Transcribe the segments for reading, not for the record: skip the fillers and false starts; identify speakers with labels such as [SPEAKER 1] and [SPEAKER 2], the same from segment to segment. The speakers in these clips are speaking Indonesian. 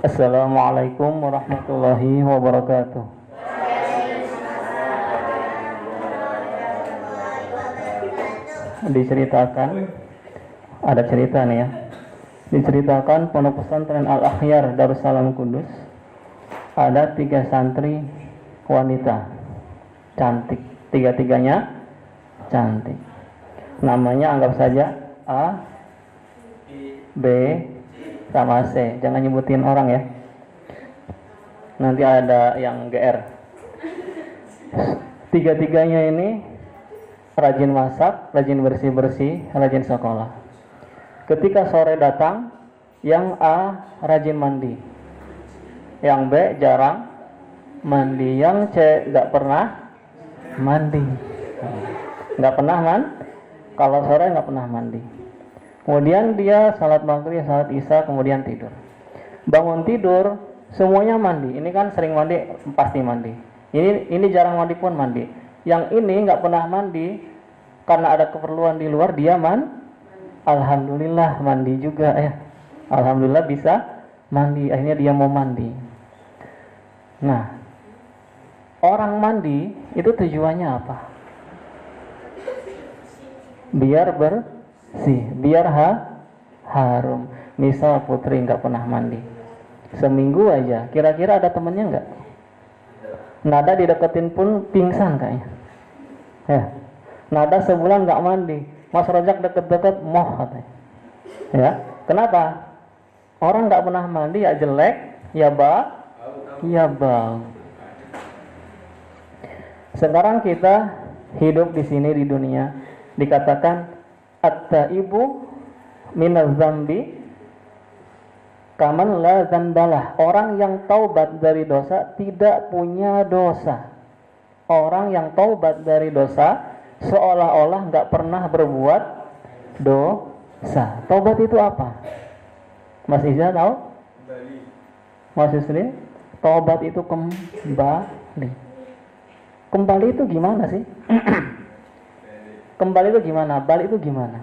[SPEAKER 1] Assalamualaikum warahmatullahi wabarakatuh. Diceritakan, ada cerita nih ya. Diceritakan Pondok Pesantren Al-Akhyar Darussalam Kudus, ada 3 santri wanita cantik, tiga-tiganya cantik. Namanya anggap saja A, B, sama C. Jangan nyebutin orang ya, nanti ada yang GR. Tiga-tiganya ini rajin masak, rajin bersih-bersih, rajin sekolah. Ketika sore datang, yang A rajin mandi, yang B jarang mandi, yang C gak pernah mandi. Gak pernah kalau sore gak pernah mandi. Kemudian dia salat maghrib, salat isya, kemudian tidur. Bangun tidur, semuanya mandi. Ini kan sering mandi, pasti mandi. Ini jarang mandi pun mandi. Yang ini nggak pernah mandi, karena ada keperluan di luar, dia alhamdulillah mandi juga ya. Alhamdulillah bisa mandi. Akhirnya dia mau mandi. Nah, orang mandi itu tujuannya apa? Biar bersih, biar harum. Misal putri nggak pernah mandi seminggu aja, kira-kira ada temennya nggak? Nada dideketin pun pingsan kayaknya ya. Nada sebulan nggak mandi, Mas Rojak deket-deket moh katanya ya. Kenapa? Orang nggak pernah mandi ya jelek, ya bau. Sekarang kita hidup di sini di dunia, dikatakan at-taibu minaz zambi kaman la zandalah. Orang yang taubat dari dosa tidak punya dosa. Orang yang taubat dari dosa seolah-olah nggak pernah berbuat dosa. Taubat itu apa? Mas Iza tahu? Mas Yusri? Taubat itu kembali. Kembali itu gimana sih? Kembali itu gimana? Balik itu gimana?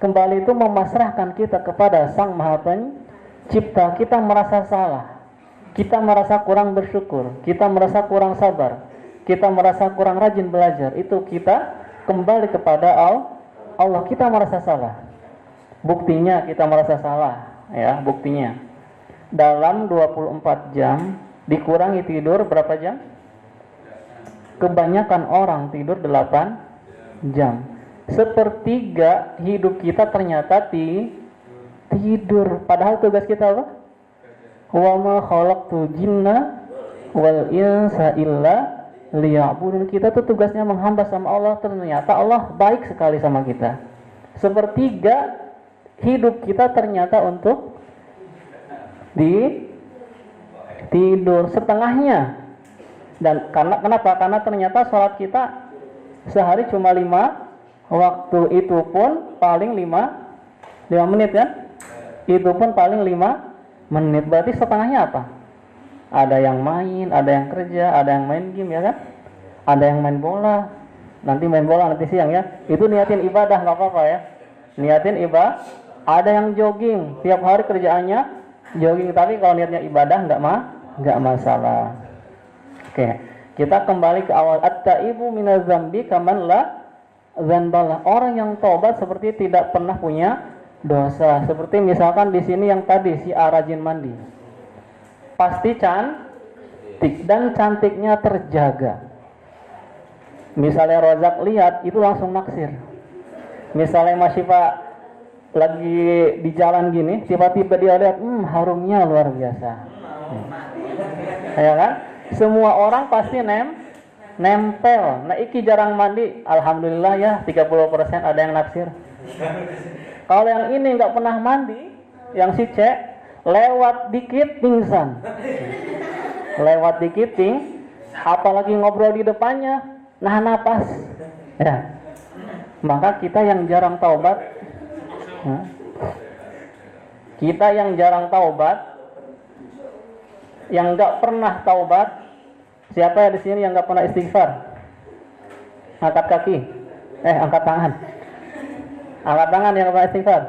[SPEAKER 1] Kembali itu memasrahkan kita kepada Sang Maha Pencipta. Kita merasa salah, kita merasa kurang bersyukur, kita merasa kurang sabar, kita merasa kurang rajin belajar. Itu kita kembali kepada Allah. Kita merasa salah. Buktinya kita merasa salah ya, buktinya dalam 24 jam dikurangi tidur berapa jam? Kebanyakan orang tidur 8 jam. Sepertiga hidup kita ternyata tidur. Padahal tugas kita apa? Wa ma khalaqtu jinna wal insa illa liya'budun. Kita tuh tugasnya menghamba sama Allah. Ternyata Allah baik sekali sama kita. Sepertiga hidup kita ternyata untuk tidur, setengahnya. Dan kenapa? Karena ternyata sholat kita sehari cuma 5 waktu, itu pun paling 5 menit ya. Itu pun paling 5 menit. Berarti setengahnya apa? Ada yang main, ada yang kerja, ada yang main game ya kan? Ada yang main bola. Nanti main bola nanti siang ya. Itu niatin ibadah nggak apa-apa ya. Niatin ibadah. Ada yang jogging, tiap hari kerjaannya jogging, tapi kalau niatnya ibadah nggak masalah. Oke, kita kembali ke awal. At-taibu minaz zambi kaman la zanbalah. Orang yang tobat seperti tidak pernah punya dosa. Seperti misalkan di sini yang tadi si A rajin mandi, pasti cantik dan cantiknya terjaga. Misalnya Rozak lihat itu langsung naksir. Misalnya Mas Syifa lagi di jalan gini, tiba-tiba dia lihat, harumnya luar biasa. Ya kan? Semua orang pasti nempel. Nah, iki jarang mandi, alhamdulillah ya 30% ada yang naksir. Kalau yang ini nggak pernah mandi, yang si C lewat dikit pingsan. Lewat dikit apalagi ngobrol di depannya, nahan napas. Ya. Maka kita yang jarang taubat, yang nggak pernah taubat. Siapa ya di sini yang nggak pernah istighfar? Angkat kaki, angkat tangan. Angkat tangan yang nggak pernah istighfar.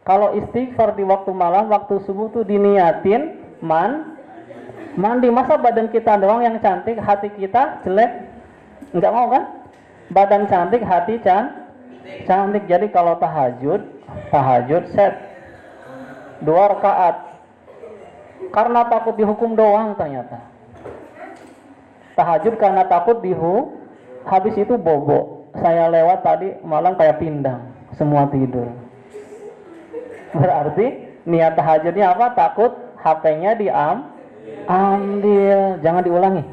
[SPEAKER 1] Kalau istighfar di waktu malam, waktu subuh tuh diniatin mandi. Masa badan kita doang yang cantik, hati kita jelek? Enggak mau kan? Badan cantik, hati cantik. Jadi kalau tahajud set 2 rakaat. Karena takut dihukum doang ternyata. Tahajud karena takut habis itu bobo. Saya lewat tadi malam kayak pindang, semua tidur. Berarti niat tahajudnya apa? Takut HP-nya ambil. Jangan diulangi.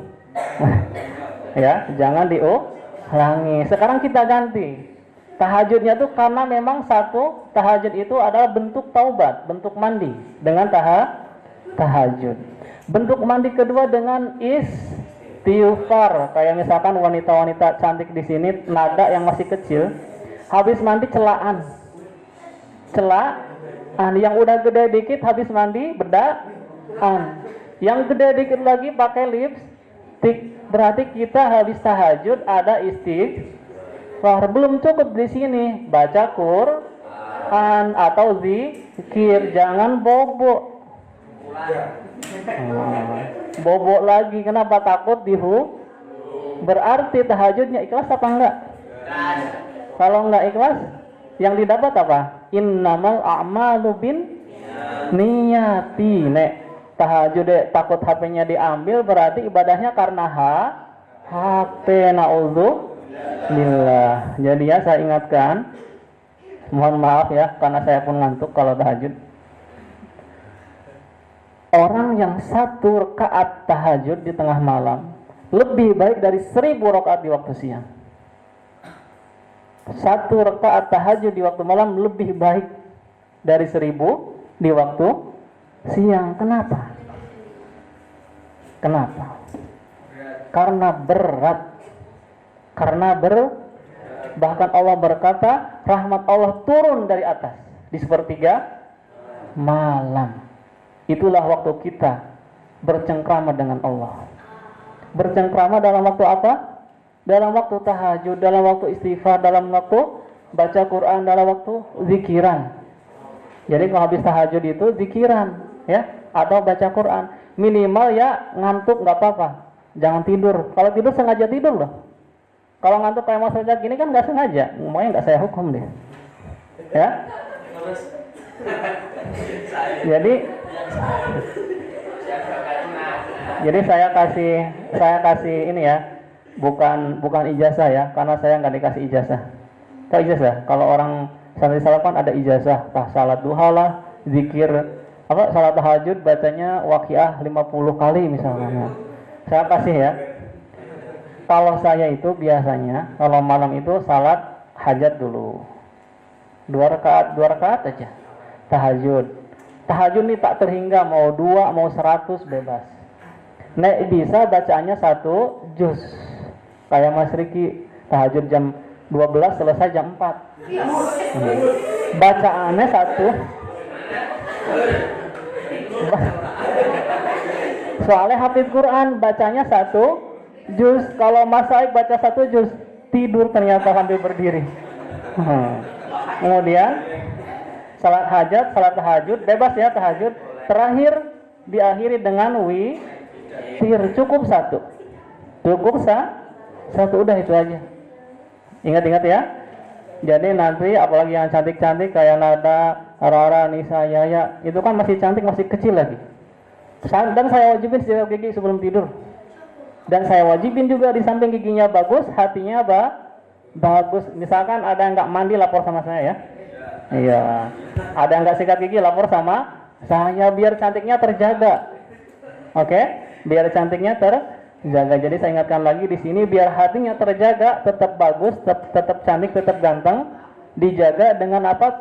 [SPEAKER 1] Ya, jangan diulangi. Sekarang kita ganti. Tahajudnya tuh karena memang satu, tahajud itu adalah bentuk taubat, bentuk mandi dengan tahajud. Bentuk mandi kedua dengan istighfar. Kayak misalkan wanita-wanita cantik di sini, nada yang masih kecil, habis mandi celaan. Yang udah gede dikit habis mandi bedaan. Yang gede dikit lagi pakai lipstick. Berarti kita habis tahajud ada istighfar. Belum cukup di sini, baca Quran atau zikir. Jangan bobo. Bobo lagi, kenapa? Takut berarti tahajudnya ikhlas apa enggak? Kalau enggak ikhlas, yang didapat apa? Innamal a'malu bin niyati. Tahajud takut HP-nya diambil, berarti ibadahnya karena HP. Na'udzubillah. Jadi ya, saya ingatkan, mohon maaf ya karena saya pun ngantuk kalau tahajud. Orang yang 1 rakaat tahajud di tengah malam lebih baik dari 1000 rakaat di waktu siang. 1 rakaat tahajud di waktu malam lebih baik dari 1000 di waktu siang. Kenapa? Karena berat. Bahkan Allah berkata, rahmat Allah turun dari atas di sepertiga malam. Itulah waktu kita bercengkrama dengan Allah. Bercengkrama dalam waktu apa? Dalam waktu tahajud, dalam waktu istighfar, dalam waktu baca Quran, dalam waktu zikiran. Jadi kalau habis tahajud itu zikiran, ya, atau baca Quran. Minimal ya ngantuk nggak apa-apa, jangan tidur. Kalau tidur sengaja tidur loh. Kalau ngantuk kayak Mas Rejak gini kan nggak sengaja, ngomongnya nggak saya hukum deh, ya. Jadi saya kasih ini ya, bukan ijazah ya, karena saya nggak dikasih ijazah. Kalau ijazah, kalau orang santri salapan ada ijazah, salat duha lah, zikir salat tahajud bacanya waqiah 50 kali misalnya. Saya kasih ya. Kalau saya itu biasanya kalau malam itu salat hajat dulu. 2 rakaat aja. Tahajud nih tak terhingga, mau 2 mau 100 bebas. Bisa bacaannya 1 juz. Kayak Mas Riki tahajud jam 12 selesai jam 4. Bacaannya 1. Soalnya hafid Quran bacanya 1 juz. Kalau Mas Saik baca 1 juz, tidur ternyata sambil berdiri. Kemudian salat tahajud bebas ya, tahajud terakhir diakhiri dengan witir. Cukup satu udah itu aja. Ingat ya. Jadi nanti apalagi yang cantik-cantik kayak Nada, Rara, Nisa, Yaya, itu kan masih cantik, masih kecil lagi. Dan saya wajibin sikat gigi sebelum tidur. Dan saya wajibin juga di samping giginya bagus, hatinya bagus. Misalkan ada yang nggak mandi, lapor sama saya ya. Iya. Ada yang nggak sikat gigi, lapor sama saya biar cantiknya terjaga. Oke? Biar cantiknya terjaga. Jadi saya ingatkan lagi di sini, biar hatinya terjaga, tetap bagus, tetap cantik, tetap ganteng, dijaga dengan apa?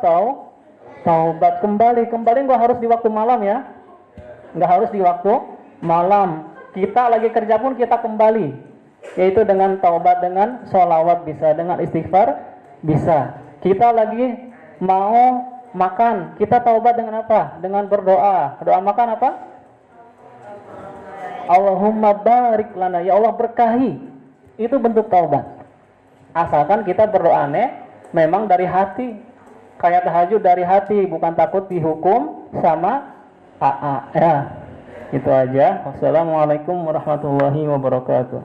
[SPEAKER 1] Taubat. Kembali nggak harus di waktu malam ya. Nggak harus di waktu malam. Kita lagi kerja pun kita kembali, yaitu dengan taubat, dengan sholawat bisa, dengan istighfar bisa. Kita lagi mau makan, kita taubat dengan apa? Dengan berdoa. Doa makan apa? Allahumma barik lana, ya Allah berkahi. Itu bentuk taubat. Asalkan kita berdoanya memang dari hati. kayak tahajud dari hati, bukan takut dihukum sama AA. Ya, itu aja. Wassalamualaikum warahmatullahi wabarakatuh.